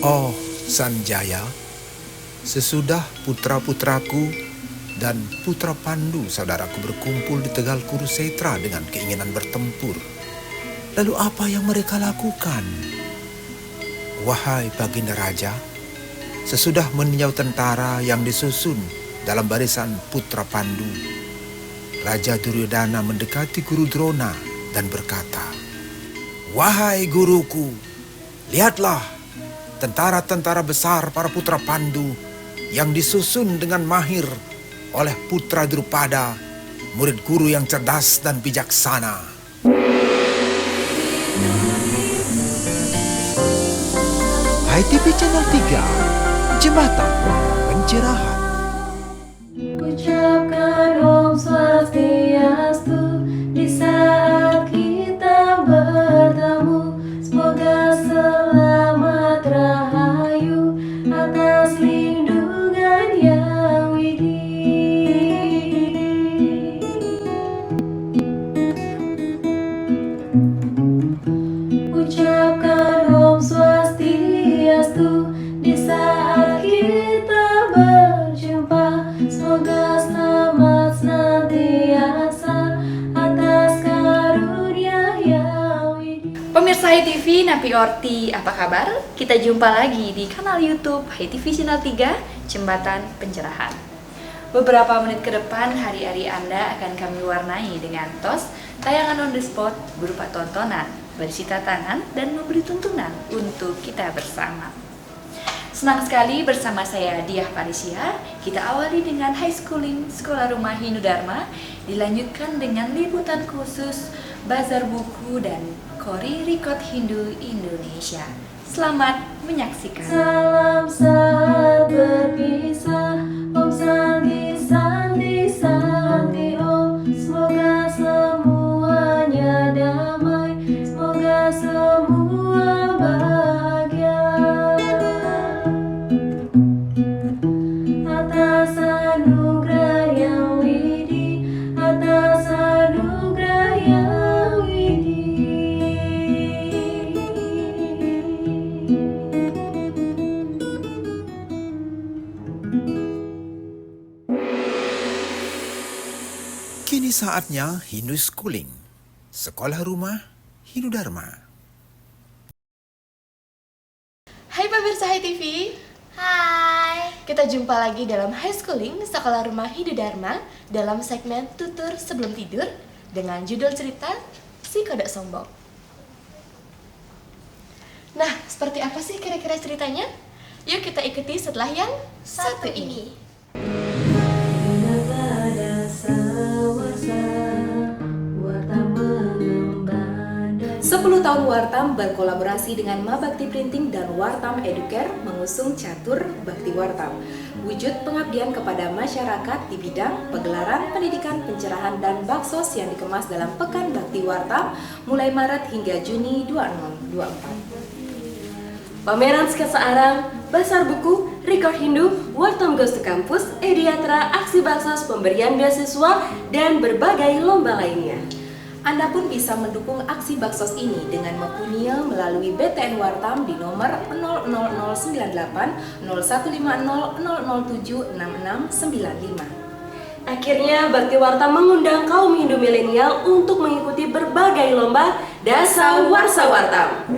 Oh, Sanjaya, sesudah putra-putraku dan putra Pandu saudaraku berkumpul di Tegal Kurusetra dengan keinginan bertempur, lalu apa yang mereka lakukan? Wahai Baginda Raja, sesudah meninjau tentara yang disusun dalam barisan putra Pandu, Raja Duryodhana mendekati Guru Drona dan berkata, "Wahai guruku, lihatlah tentara-tentara besar para putra Pandu yang disusun dengan mahir oleh putra Drupada, murid guru yang cerdas dan bijaksana." HiTV Channel 3, Jembatan Pencerahan. Ucapkan Om Swastiastu di saat kita bertemu. Semoga selamat rahayu atas lindungan yang widih. Ucapkan Om Swastiastu di saat kita berjumpa. Semoga selamat senantiasa atas karunia yang widih. Pemirsa HiTV, Napi Orti, apa kabar? Kita jumpa lagi di kanal YouTube HiTV Channel 3, Jembatan Pencerahan. Beberapa menit ke depan, hari-hari Anda akan kami warnai dengan TOS, tayangan on the spot berupa tontonan, berisi tantangan, dan memberi tuntunan untuk kita bersama. Senang sekali bersama saya Diah Parisia. Kita awali dengan high schooling Sekolah Rumah Hindu Dharma, dilanjutkan dengan liputan khusus Bazar Buku dan Kori Record Hindu Indonesia. Selamat menyaksikan. Salam saat berpisah, Om Santi Santi Santi Om. Semoga semuanya damai, semoga semua bahagia. Atas anugerah yang widih, atas anugerah yang widih. Kini saatnya Hindu Schooling, Sekolah Rumah Hindu Dharma. Hai pemirsa HiTV. Hai. Kita jumpa lagi dalam High Schooling Sekolah Rumah Hindu Dharma dalam segmen Tutur Sebelum Tidur dengan judul cerita Si Kodok Sombong. Nah, seperti apa sih kira-kira ceritanya? Yuk kita ikuti setelah yang satu ini. 10 tahun Wartam berkolaborasi dengan Mabakti Printing dan Wartam Educare mengusung Catur Bakti Wartam, wujud pengabdian kepada masyarakat di bidang pegelaran, pendidikan, pencerahan, dan baksos yang dikemas dalam Pekan Bakti Wartam mulai Maret hingga Juni 2024. Pameran sketsa arang, Bazar Buku, Record Hindu, Wartam Goes to Campus, Ediatra, aksi baksos, pemberian beasiswa, dan berbagai lomba lainnya. Anda pun bisa mendukung aksi baksos ini dengan mempunyai melalui BTN Wartam di nomor 00098 0150 007 6695. Akhirnya, Bakti Wartam mengundang kaum Hindu milenial untuk mengikuti berbagai lomba Dasa Warsa Wartam.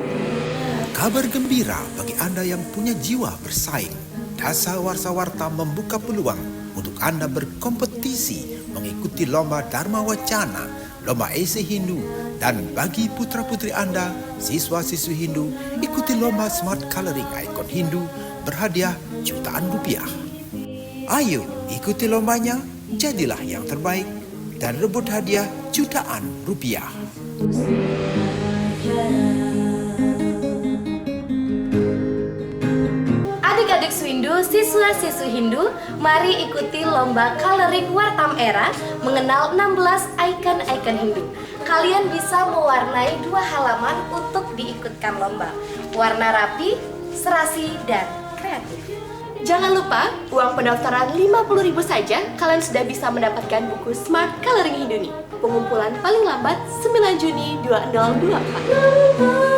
Kabar gembira bagi Anda yang punya jiwa bersaing. Dasa Warsa Wartam membuka peluang untuk Anda berkompetisi mengikuti lomba Dharma Wacana, lomba esai Hindu, dan bagi putra-putri Anda, siswa-siswi Hindu, ikuti lomba Smart Coloring Icon Hindu berhadiah jutaan rupiah. Ayo ikuti lombanya, jadilah yang terbaik, dan rebut hadiah jutaan rupiah. Adik-adik Swindu, siswa-siswi Hindu, mari ikuti lomba Coloring Wartam Era mengenal 16 ikon-ikon Hindu. Kalian bisa mewarnai 2 halaman untuk diikutkan lomba. Warna rapi, serasi, dan kreatif. Jangan lupa, uang pendaftaran 50.000 saja, kalian sudah bisa mendapatkan buku Smart Coloring Hindu nih. Pengumpulan paling lambat 9 Juni 2024.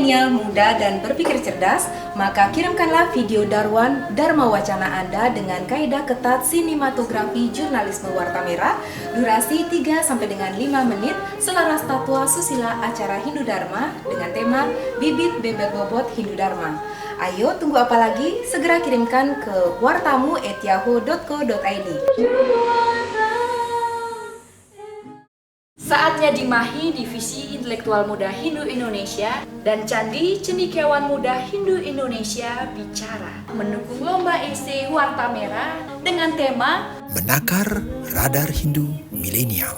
milenial, muda, dan berpikir cerdas, maka kirimkanlah video Darwan Dharma Wacana Anda dengan kaidah ketat sinematografi jurnalisme Warta Merah, durasi 3 sampai dengan 5 menit, selaras tatwa susila acara Hindu Dharma dengan tema Bibit Bebek Bobot Hindu Dharma. Ayo, tunggu apa lagi? Segera kirimkan ke wartamu@yahoo.co.id. Saatnya Dimahi Divisi Intelektual Muda Hindu Indonesia dan Candi Cendekiawan Muda Hindu Indonesia bicara mendukung lomba esai Warta Merah dengan tema Menakar Radar Hindu Milenial.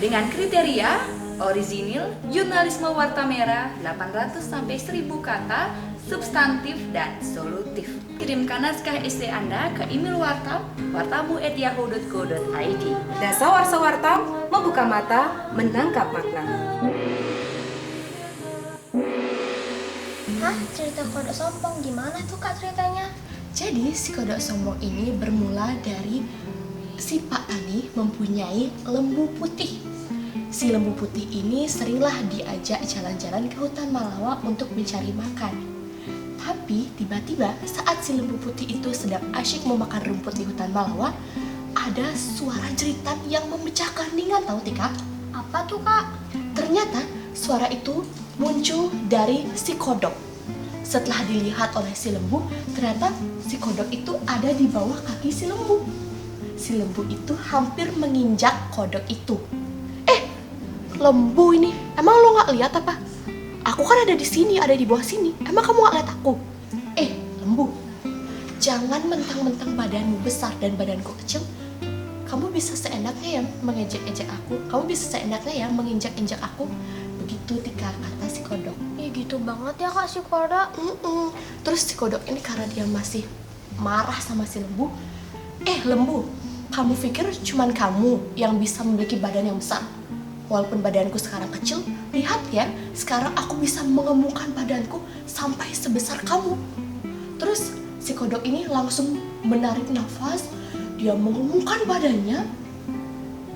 dengan kriteria orisinil, jurnalisme Warta Merah 800 sampai 1000 kata, substantif dan solutif. Kirimkan naskah esai Anda ke email wartam wartamu@yahoo.co.id. Dasar Warsa Wartam, membuka mata, menangkap makna. Hah? Cerita kodok sombong gimana tuh Kak ceritanya? Jadi si kodok sombong ini bermula dari si Pak tani mempunyai lembu putih. Si lembu putih ini seringlah diajak jalan-jalan ke hutan Malawa untuk mencari makan. Tapi tiba-tiba saat si lembu putih itu sedang asyik memakan rumput di hutan Malawa, ada suara jeritan yang memecahkan keheningan, tahu Tika? Apa tuh Kak? Ternyata suara itu muncul dari si kodok. Setelah dilihat oleh si lembu, ternyata si kodok itu ada di bawah kaki si lembu. Si lembu itu hampir menginjak kodok itu. Lembu ini, emang lo nggak lihat apa? Aku kan ada di sini, ada di bawah sini. Emang kamu nggak lihat aku? Lembu, jangan mentang-mentang badanmu besar dan badanku kecil. Kamu bisa seenaknya ya mengejek-ejek aku. Kamu bisa seenaknya ya menginjak-injak aku. Begitu Tika, kata si kodok. Ya gitu banget ya Kak si kodok. Terus si kodok ini karena dia masih marah sama si lembu. Lembu, kamu pikir cuman kamu yang bisa memiliki badan yang besar? Walaupun badanku sekarang kecil, lihat ya, sekarang aku bisa mengemukkan badanku sampai sebesar kamu. Terus si kodok ini langsung menarik nafas, dia mengemukkan badannya.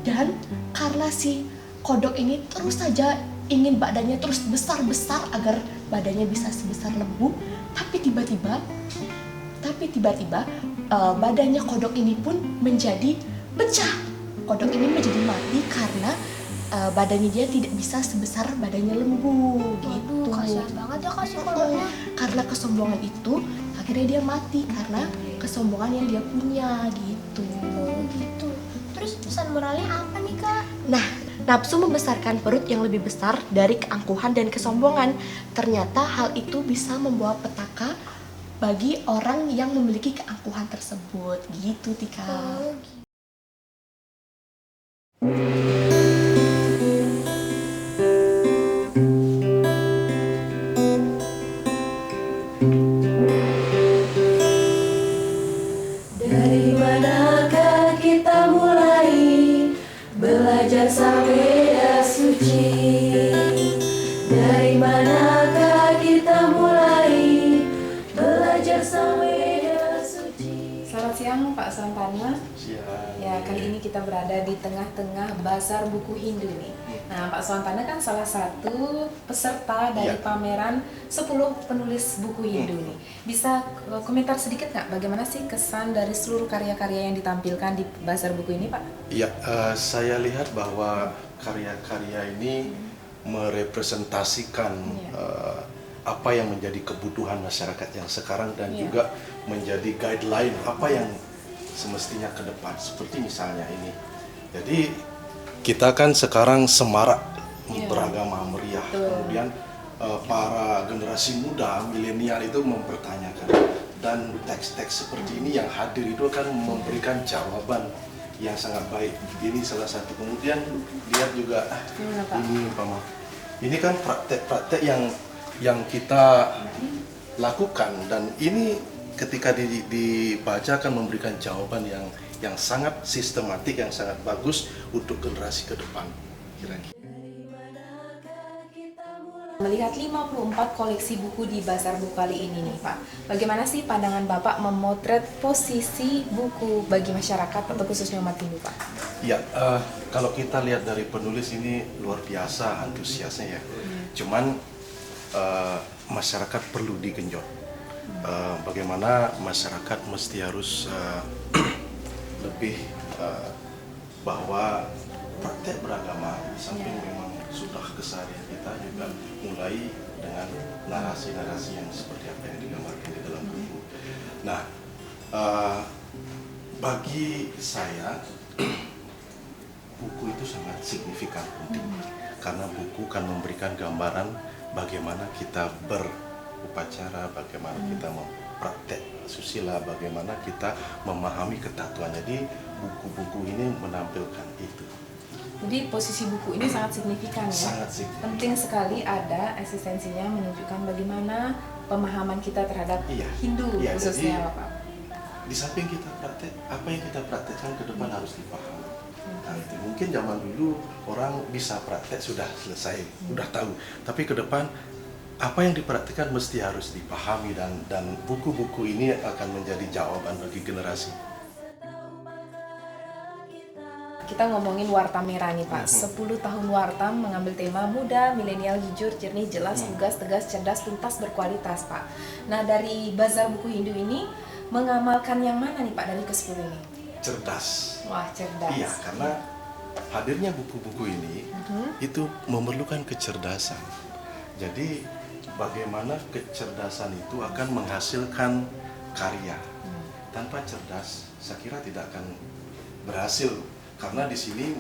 Dan karena si kodok ini terus saja ingin badannya terus besar-besar agar badannya bisa sebesar lembu, tapi tiba-tiba badannya kodok ini pun menjadi pecah. Kodok ini menjadi mati karena badannya dia tidak bisa sebesar badannya lembu. Waduh, gitu. kasihan banget ya Kak si kodoknya. Karena kesombongan itu akhirnya dia mati karena kesombongan yang dia punya gitu. Oh gitu. Terus pesan moralnya apa nih Kak? Nah, nafsu membesarkan perut yang lebih besar dari keangkuhan dan kesombongan. Ternyata hal itu bisa membawa petaka bagi orang yang memiliki keangkuhan tersebut. Gitu, Tika. Oh gitu. Dari manakah kita mulai belajar sameda suci? Dari manakah kita mulai belajar sameda suci? Selamat siang Pak Santana. Siang. Ya, kali ini kita berada di tengah-tengah Bazar Buku Hindu nih. Nah, Pak Santana kan salah satu peserta dari Ya. pameran 10 penulis buku Hindu nih. Bisa komentar sedikit nggak bagaimana sih kesan dari seluruh karya-karya yang ditampilkan di Bazar Buku ini, Pak? Ya, saya lihat bahwa karya-karya ini merepresentasikan apa yang menjadi kebutuhan masyarakat yang sekarang dan juga menjadi guideline apa yang semestinya ke depan. Seperti misalnya ini. Jadi kita kan sekarang semarak beragama meriah. Kemudian para generasi muda, milenial itu mempertanyakan. Dan teks-teks seperti ini yang hadir itu akan memberikan jawaban yang sangat baik. Ini salah satu. Kemudian lihat juga ini Mama. Ini kan praktek-praktek yang kita lakukan dan ini ketika dibaca akan memberikan jawaban yang sangat sistematik, yang sangat bagus untuk generasi ke depan. Kira-kira. Melihat 54 koleksi buku di Bazar Buku kali ini nih Pak, bagaimana sih pandangan Bapak memotret posisi buku bagi masyarakat atau khususnya umat Hindu Pak? Ya, kalau kita lihat dari penulis ini luar biasa antusiasnya ya. Cuman masyarakat perlu digenjot. Bagaimana masyarakat mesti harus lebih bahwa praktek beragama di samping memang sudah keseharian kita juga mulai dengan narasi-narasi yang seperti apa yang digambarkan di dalam buku. Nah, bagi saya buku itu sangat signifikan penting karena buku kan memberikan gambaran bagaimana kita berupacara, bagaimana kita mempraktek susila, bagaimana kita memahami ketatuan. Jadi buku-buku ini menampilkan itu. Jadi posisi buku ini sangat signifikan ya. Sangat signifikan. Penting sekali ada eksistensinya menunjukkan bagaimana pemahaman kita terhadap Hindu khususnya jadi, Pak. Di samping kita praktek, apa yang kita praktekkan ke depan harus dipahami. Nah, itu mungkin zaman dulu orang bisa praktek sudah selesai, sudah tahu. Tapi ke depan apa yang dipraktikkan mesti harus dipahami dan buku-buku ini akan menjadi jawaban bagi generasi. Kita ngomongin Warta Merah nih Pak. 10 tahun Wartam mengambil tema muda, milenial, jujur, jernih, jelas, lugas, tegas, cerdas, tuntas, berkualitas Pak. Nah dari Bazar Buku Hindu ini mengamalkan yang mana nih Pak dari ke-10 ini? Cerdas. Wah cerdas. Iya, karena hadirnya buku-buku ini itu memerlukan kecerdasan. Jadi bagaimana kecerdasan itu akan menghasilkan karya. Tanpa cerdas, saya kira tidak akan berhasil. Karena di sini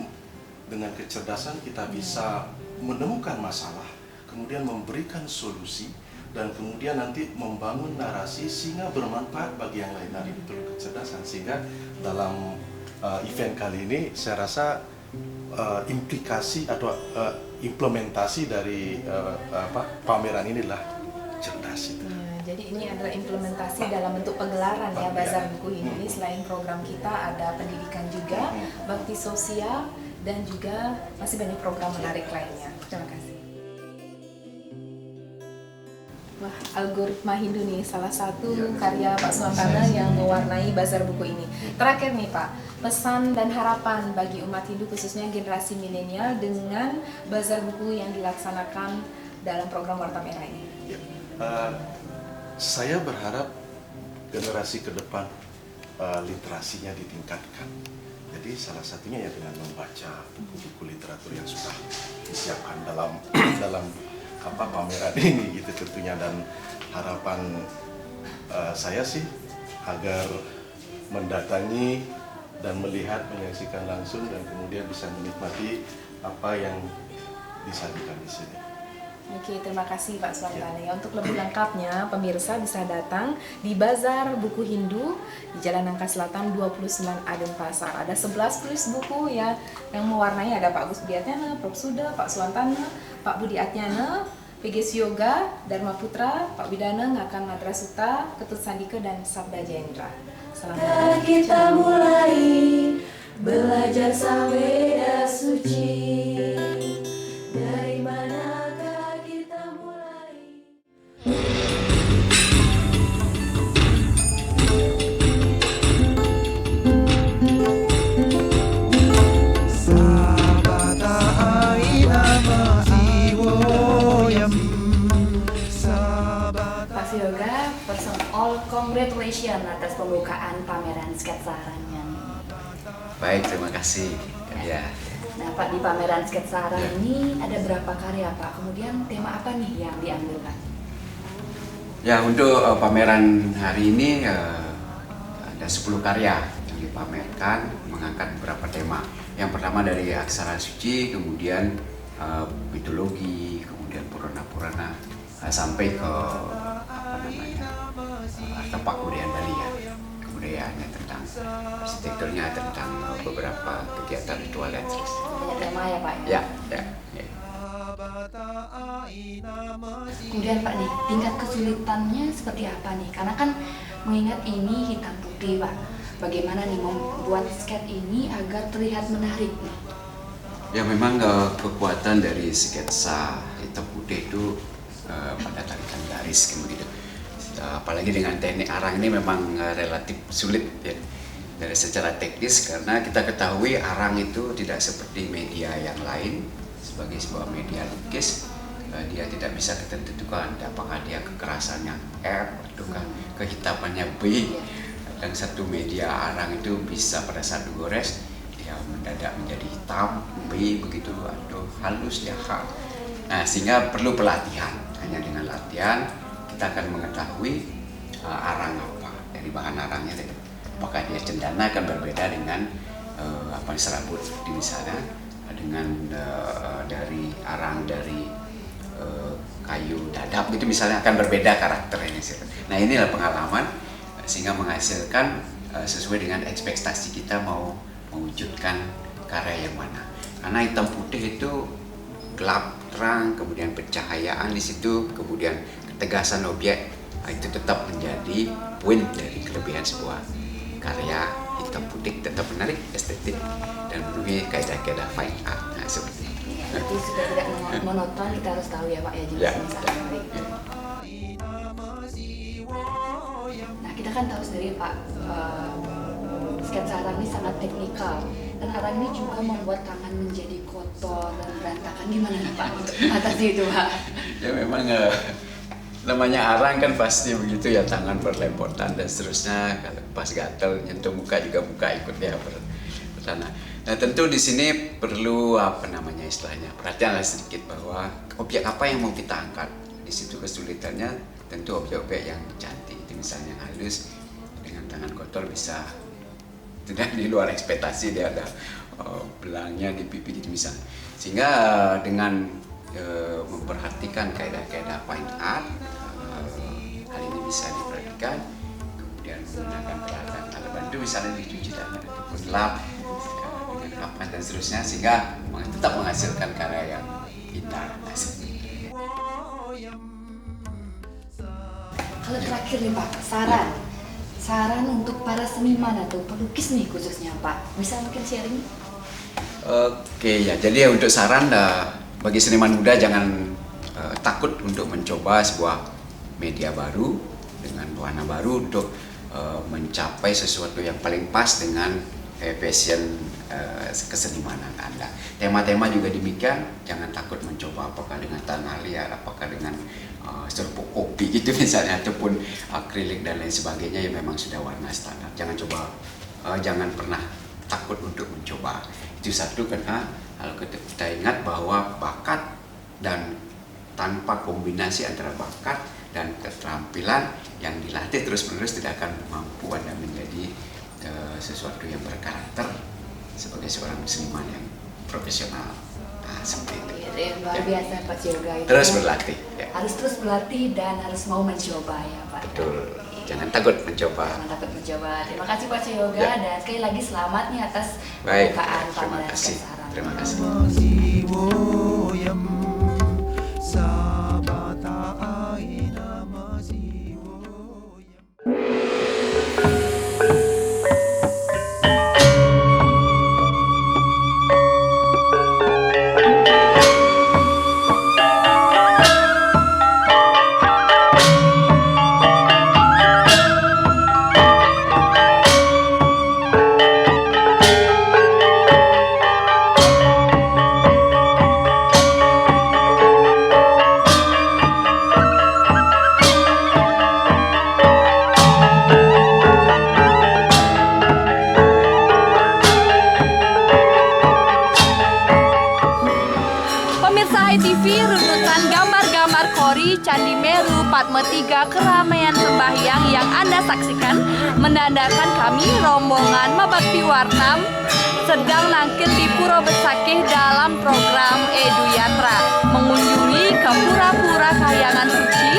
dengan kecerdasan kita bisa menemukan masalah, kemudian memberikan solusi, dan kemudian nanti membangun narasi sehingga bermanfaat bagi yang lain. Nah, itu perlu kecerdasan. Sehingga dalam event kali ini saya rasa implikasi atau implementasi dari pameran inilah cerdas itu. Jadi ini adalah implementasi dalam bentuk pegelaran ya Bazar Buku ini. Selain program kita ada pendidikan juga, bakti sosial, dan juga masih banyak program menarik lainnya. Terima kasih. Wah, algoritma Hindu nih salah satu karya Pak Swantana yang mewarnai Bazar Buku ini. Terakhir nih Pak, pesan dan harapan bagi umat Hindu khususnya generasi milenial dengan Bazar Buku yang dilaksanakan dalam program Warta Merah ini. Saya berharap generasi ke depan literasinya ditingkatkan. Jadi salah satunya ya dengan membaca buku-buku literatur yang sudah disiapkan dalam pameran ini gitu tentunya. Dan harapan saya sih agar mendatangi dan melihat, menyaksikan langsung dan kemudian bisa menikmati apa yang disajikan di sini. Oke, terima kasih Pak Swantana. Ya, untuk lebih lengkapnya, pemirsa bisa datang di Bazar Buku Hindu di Jalan Nangka Selatan 29 A Denpasar. Ada 11 tulis buku ya yang mewarnai, ada Pak Gus Biatnyana, Prof. Suda, Pak Swantana, Pak Budi Atnyana, PGS Yoga, Dharma Putra, Pak Widana, Ngakan Madrasuta, Ketut Sandika, dan Sabda Jendra. Selamat kita mulai belajar Samveda suci. Dari manakah kita mulai? Pak Yoga, first of all, congratulations atas pembukaan pameran sketsa Aranyan. Baik, terima kasih. Ya. Nah Pak, di pameran sketsa Aranyan ini ada berapa karya Pak? Kemudian tema apa nih yang diambilkan? Ya, untuk pameran hari ini ada 10 karya yang dipamerkan, mengangkat beberapa tema. Yang pertama dari aksara suci, kemudian mitologi, kemudian purana-purana, sampai ke artefak kebudayaan Bali ya, kebudayaannya tentang arsitekturnya, tentang beberapa kegiatan ritual dan seterusnya. Banyak tema ya Pak? Ya. Kemudian Pak nih, tingkat kesulitannya seperti apa nih? Karena kan mengingat ini hitam putih Pak, bagaimana nih membuat sketch ini agar terlihat menarik nih? Ya memang kekuatan dari sketsa hitam putih itu pada tarikan garis begitu. Apalagi dengan teknik arang ini memang relatif sulit ya dari secara teknis, karena kita ketahui arang itu tidak seperti media yang lain sebagai sebuah media lukis. dia tidak bisa kita tentukan apakah dia kekerasannya F ataukah kehitamannya B. Dan satu media arang itu bisa pada saat digores dia mendadak menjadi hitam B begitu atau halus dia H. Nah, sehingga perlu pelatihan. Hanya dengan latihan kita akan mengetahui arang apa dari bahan arangnya. Apakah dia cendana akan berbeda dengan serabut seperti misalnya dengan dari arang dari kayu dadap gitu misalnya akan berbeda karakternya. Nah, inilah pengalaman sehingga menghasilkan sesuai dengan ekspektasi kita mau mewujudkan karya yang mana. Karena hitam putih itu gelap terang, kemudian pencahayaan di situ, kemudian ketegasan objek itu tetap menjadi poin dari kelebihan sebuah karya hitam putih, tetap menarik, estetik dan memenuhi kaidah-kaidah fine art. Nah, seperti itu. Jadi supaya tidak monoton kita harus tahu ya Pak ya jenis arang. Nah, kita kan tahu sendiri Pak, sketsa arang ini sangat teknikal dan arang ini juga membuat tangan menjadi kotor dan berantakan. Gimana nih Pak untuk mengatasi itu Pak? Ya memang namanya arang kan pasti begitu ya, tangan berlempotan dan seterusnya. Kalau pas gatel nyentuh muka juga muka ikut ya bertanah. Nah, tentu di sini perlu istilahnya perhatian sedikit bahwa objek apa yang mau kita angkat. Di situ kesulitannya tentu objek-objek yang cantik, itu misalnya yang halus dengan tangan kotor bisa tidak di luar ekspektasi, dia ada belangnya di pipi gitu misalnya. Sehingga dengan memperhatikan kaidah-kaidah fine art, hal ini bisa diperhatikan, kemudian menggunakan peralatan alat bantu misalnya dicuci tangan ataupun lap dengan kapas dan seterusnya, sehingga tetap menghasilkan karya yang indah. Kalau terakhir nih Pak, saran untuk para seniman atau pelukis nih khususnya Pak, bisa mungkin sharing? Oke ya, jadi untuk saran bagi seniman muda jangan takut untuk mencoba sebuah media baru dengan warna baru untuk mencapai sesuatu yang paling pas dengan passion kesenimanan Anda. Tema-tema juga demikian, jangan takut mencoba apakah dengan tanah liat, apakah dengan seruput kopi gitu misalnya, ataupun akrilik dan lain sebagainya yang memang sudah warna standar. Jangan pernah takut untuk mencoba. Itu satu, karena kalau kita ingat bahwa bakat dan tanpa kombinasi antara bakat dan keterampilan yang dilatih terus-menerus tidak akan mampu Anda menjadi sesuatu yang berkarakter sebagai seorang seniman yang profesional. Nah, seperti itu. Ya, luar biasa Pak Yoga itu. Terus berlatih. Ya. Harus terus berlatih dan harus mau mencoba ya Pak. Betul. Jangan takut mencoba. Jangan takut mencoba. Terima kasih Pak Yoga dan sekali lagi selamat nih atas baik. pembukaan Terima pameran kasih. sketsa arang. Terima kasih. Candi Meru, Padma Tiga, keramaian sembahyang yang Anda saksikan menandakan kami rombongan Mabakti Wartam sedang nangkit di Pura Besakih dalam program Edu Yatra, mengunjungi ke pura-pura Kahyangan Suci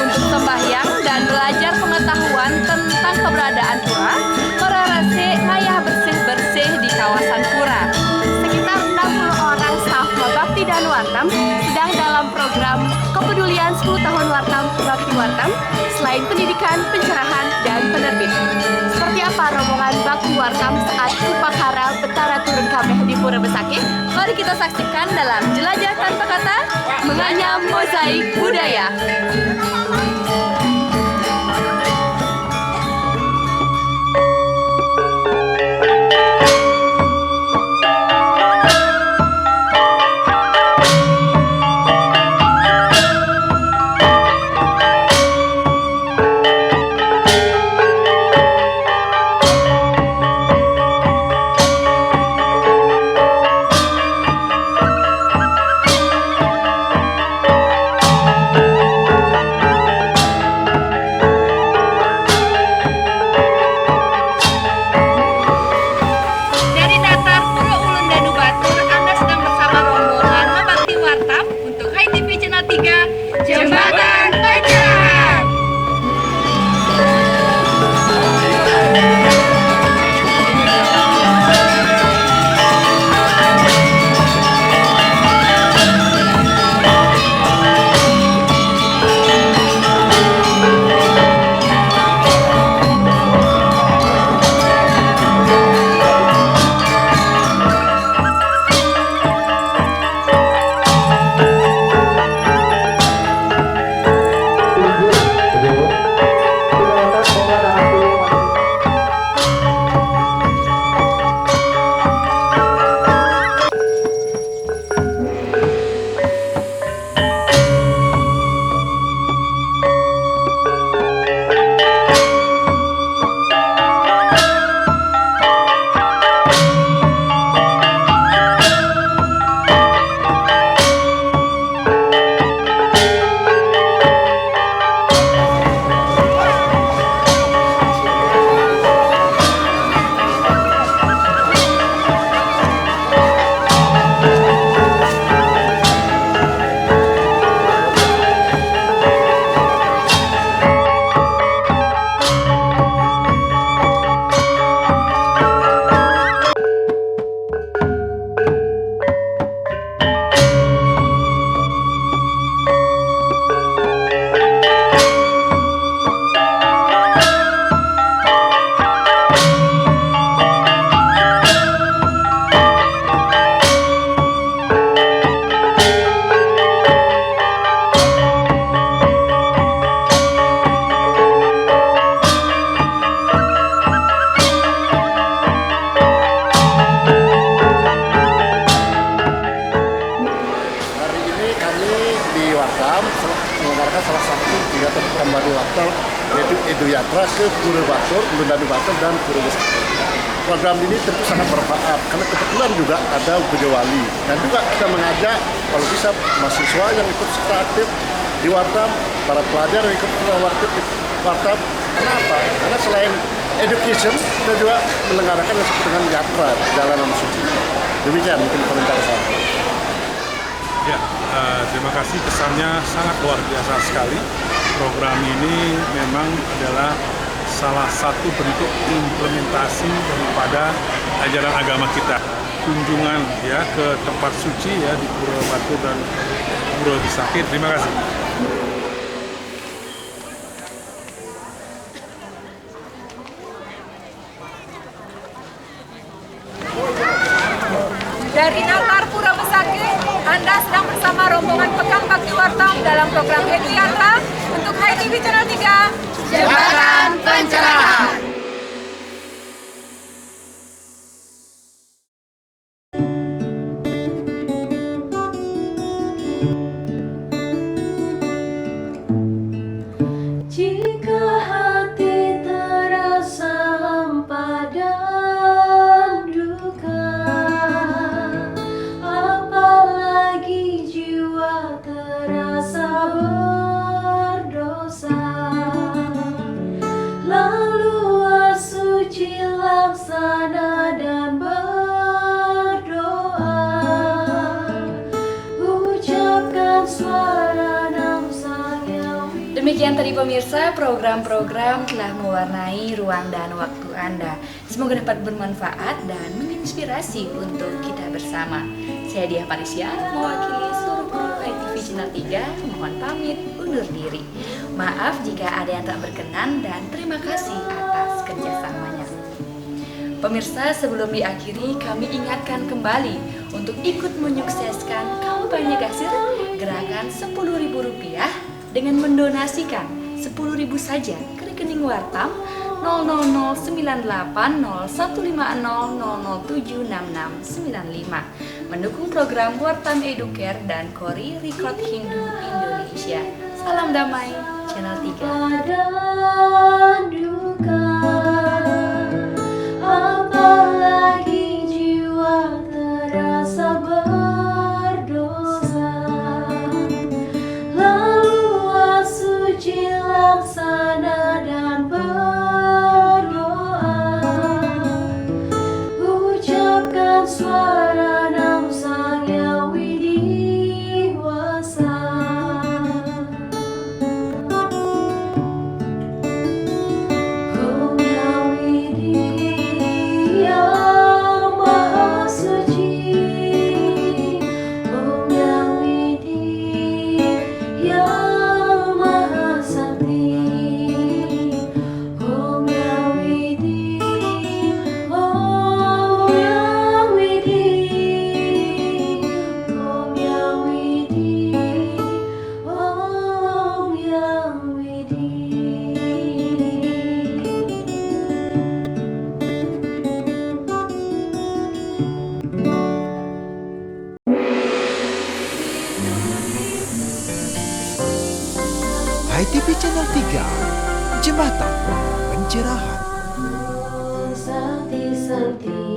untuk sembahyang dan belajar pengetahuan tentang keberadaan pura, merelase layah bersih-bersih di kawasan pura. Sekitar 60 orang staf Mabakti dan Wartam sedang dalam program kepedulian 10 tahun Wartam Bakti Wartam selain pendidikan, pencerahan, dan penerbit. Seperti apa rombongan Bakti Wartam saat Upakara Betara turun kameh di Pura Besakih? Mari kita saksikan dalam Jelajah Tanpa Kata Menganyam Mozaik Budaya. Wartam menyelenggarakan salah satu kegiatan kembali Wartam, yaitu Edu Yatra ke Pura Batur, Lundanu Batur, dan Pura Besakih. Program ini tentu sangat bermanfaat karena kebetulan juga ada Puja Wali, dan juga kita mengajak kalau bisa mahasiswa yang ikut serta aktif di Wartam, para pelajar yang ikut aktif di Wartam. Kenapa? Karena selain education, kita juga menyelenggarakan yang disebut dengan yatra, perjalanan suci. Demikian mungkin komentar saya. Ya, terima kasih, kesannya sangat luar biasa sekali. Program ini memang adalah salah satu bentuk implementasi daripada ajaran agama kita. Kunjungan ya ke tempat suci ya di Pura Batur dan Pura Besakih. Terima kasih. Dari Natar Pura Besakih, Anda sedang bersama rombongan Pekan Bakti Wartam dalam program Edu Yatra untuk HiTV Channel 3. Jembatan Pencerahan. Jika hati terasa hampa dan duka, apalagi jiwa terasa berdosa, lalu suci laksana dan berdoa, ucapkan suara nam sang yang. Demikian tadi pemirsa, program-program telah mewarnai ruang dan waktu Anda. Semoga dapat bermanfaat dan menginspirasi untuk kita bersama. Saya Diah Parisya, mewakili seluruh kru HiTV Channel 3, mohon pamit undur diri. Maaf jika ada yang tak berkenan dan terima kasih atas kerjasamanya. Pemirsa, sebelum diakhiri, kami ingatkan kembali untuk ikut menyukseskan kampanye Gasir gerakan Rp10.000 dengan mendonasikan 10.000 saja ke rekening Wartam 000815000076695 mendukung program Wartam Educare dan Kori Record Hindu Indonesia. Salam damai, Channel 3. Dan duka, apalagi jiwa terasa berdosa, lalu suci laksana dan berdoa, ucapkan suara nam sang yang widiwasa. Om yang widi yang maha suci, Om yang widi yang maha sakti, Om yang widi, Om yang widi, Om yang widi, Om yang widi. HiTV Channel 3, Jembatan Pencerahan. Sakti-sakti